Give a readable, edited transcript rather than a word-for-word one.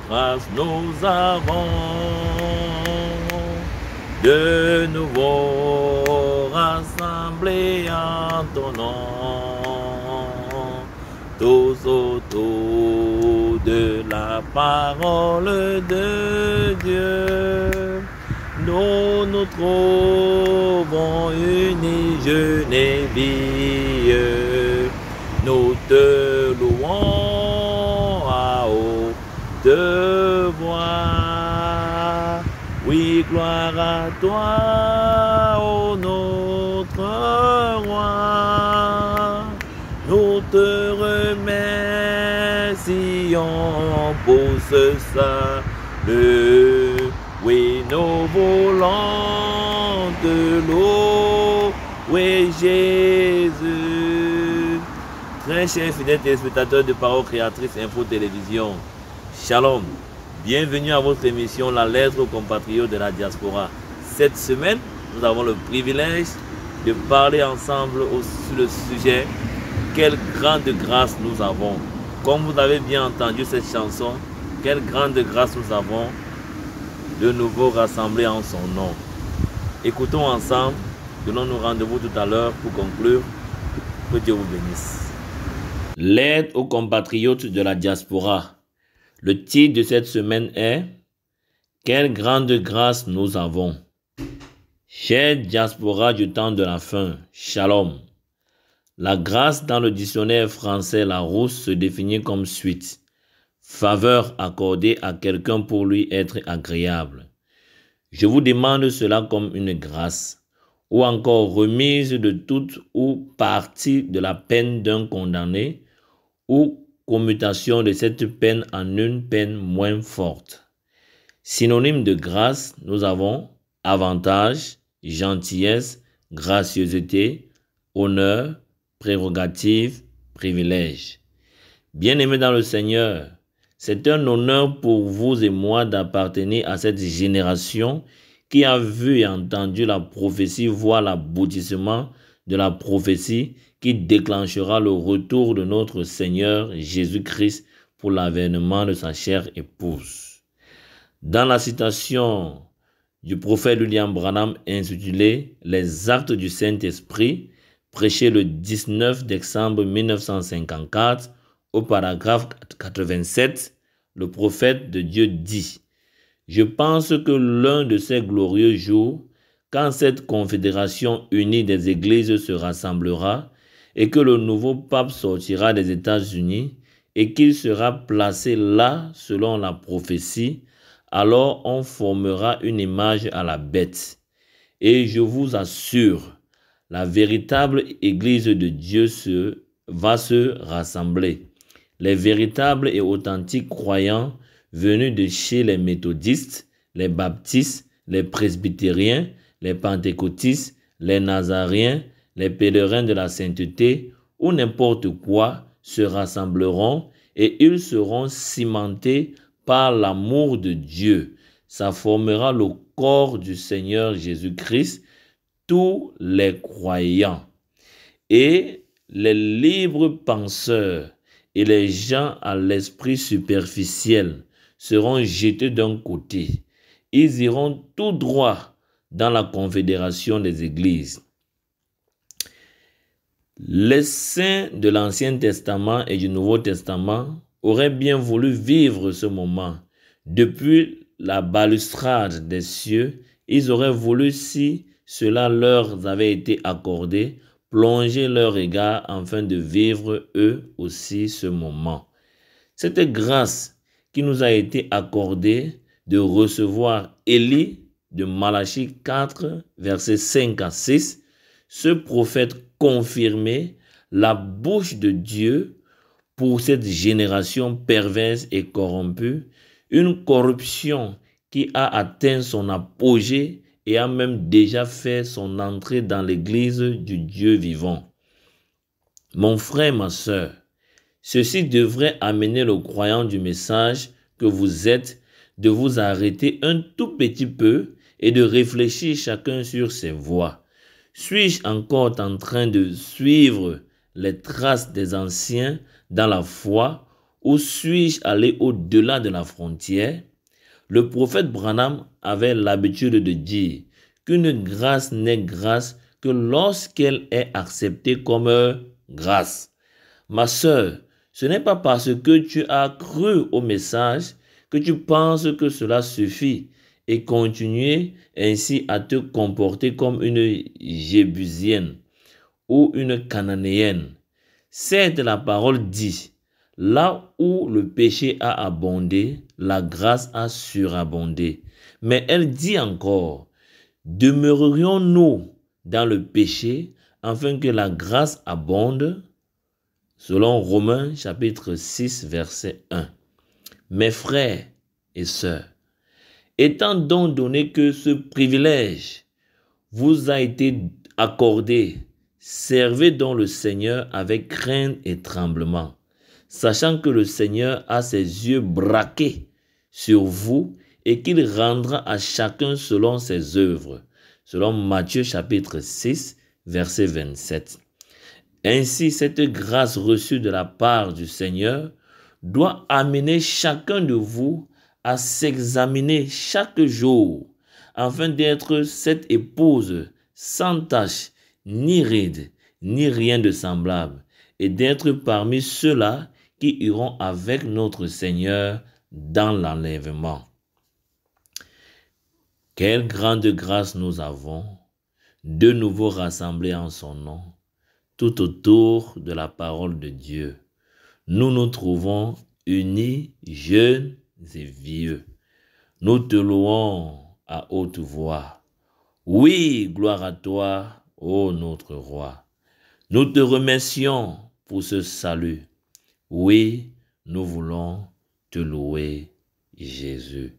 grâce nous avons de nouveau rassemblés en ton nom, tous autour de la parole de Dieu. Nous nous trouvons unis, jeunes et vieux. Nous te louons à haute voix. Oui, gloire à toi, ô notre roi. Nous te remercions pour ce salut. Oui, nous voulons te louer, Jésus. Très chers fidèles téléspectateurs de Parole Créatrice Info Télévision, Shalom. Bienvenue à votre émission La Lettre aux compatriotes de la diaspora. Cette semaine, nous avons le privilège de parler ensemble sur le sujet « Quelle grande grâce nous avons ». Comme vous avez bien entendu cette chanson, quelle grande grâce nous avons de nouveau rassemblés en son nom. Écoutons ensemble, donnons-nous rendez-vous tout à l'heure pour conclure. Que Dieu vous bénisse. L'aide aux compatriotes de la diaspora. Le titre de cette semaine est « Quelle grande grâce nous avons ». Chère diaspora du temps de la fin, Shalom. La grâce dans le dictionnaire français Larousse se définit comme suite. Faveur accordée à quelqu'un pour lui être agréable. Je vous demande cela comme une grâce, ou encore remise de toute ou partie de la peine d'un condamné, ou commutation de cette peine en une peine moins forte. Synonyme de grâce, nous avons avantage, gentillesse, gracieuseté, honneur, prérogative, privilège. Bien-aimés dans le Seigneur, c'est un honneur pour vous et moi d'appartenir à cette génération qui a vu et entendu la prophétie, voire l'aboutissement de la prophétie qui déclenchera le retour de notre Seigneur Jésus-Christ pour l'avènement de sa chère épouse. Dans la citation du prophète William Branham intitulée « Les actes du Saint-Esprit », prêchée le 19 décembre 1954, au paragraphe 87, le prophète de Dieu dit « Je pense que l'un de ces glorieux jours, quand cette confédération unie des églises se rassemblera et que le nouveau pape sortira des États-Unis et qu'il sera placé là selon la prophétie, alors on formera une image à la bête. Et je vous assure, la véritable église de Dieu va se rassembler. Les véritables et authentiques croyants venus de chez les méthodistes, les baptistes, les presbytériens, les pentecôtistes, les nazaréens, les pèlerins de la sainteté ou n'importe quoi se rassembleront et ils seront cimentés par l'amour de Dieu. Ça formera le corps du Seigneur Jésus-Christ, tous les croyants. Et les libres penseurs et les gens à l'esprit superficiel seront jetés d'un côté. Ils iront tout droit dans la confédération des églises. Les saints de l'Ancien Testament et du Nouveau Testament auraient bien voulu vivre ce moment. Depuis la balustrade des cieux, ils auraient voulu, si cela leur avait été accordé, plonger leur regard afin de vivre eux aussi ce moment. Cette grâce qui nous a été accordée de recevoir Élie de Malachie 4, versets 5 à 6, ce prophète confirmait la bouche de Dieu pour cette génération perverse et corrompue, une corruption qui a atteint son apogée et a même déjà fait son entrée dans l'église du Dieu vivant. Mon frère, ma sœur, ceci devrait amener le croyant du message que vous êtes de vous arrêter un tout petit peu et de réfléchir chacun sur ses voies. Suis-je encore en train de suivre les traces des anciens dans la foi ou suis-je allé au-delà de la frontière? Le prophète Branham avait l'habitude de dire qu'une grâce n'est grâce que lorsqu'elle est acceptée comme grâce. Ma sœur, ce n'est pas parce que tu as cru au message que tu penses que cela suffit et continuer ainsi à te comporter comme une Jébusienne ou une Cananéenne. Certes, la parole dit, là où le péché a abondé, la grâce a surabondé. Mais elle dit encore, demeurerions-nous dans le péché afin que la grâce abonde? Selon Romains chapitre 6, verset 1. Mes frères et sœurs, étant donc donné que ce privilège vous a été accordé, servez donc le Seigneur avec crainte et tremblement, sachant que le Seigneur a ses yeux braqués sur vous et qu'il rendra à chacun selon ses œuvres. Selon Matthieu chapitre 6, verset 27. Ainsi, cette grâce reçue de la part du Seigneur doit amener chacun de vous à s'examiner chaque jour afin d'être cette épouse sans tache, ni ride, ni rien de semblable, et d'être parmi ceux-là qui iront avec notre Seigneur dans l'enlèvement. Quelle grande grâce nous avons, de nouveau rassemblés en son nom, tout autour de la parole de Dieu. Nous nous trouvons unis, jeunes et vieux. Nous te louons à haute voix. Oui, gloire à toi, ô notre roi. Nous te remercions pour ce salut. Oui, nous voulons te louer, Jésus.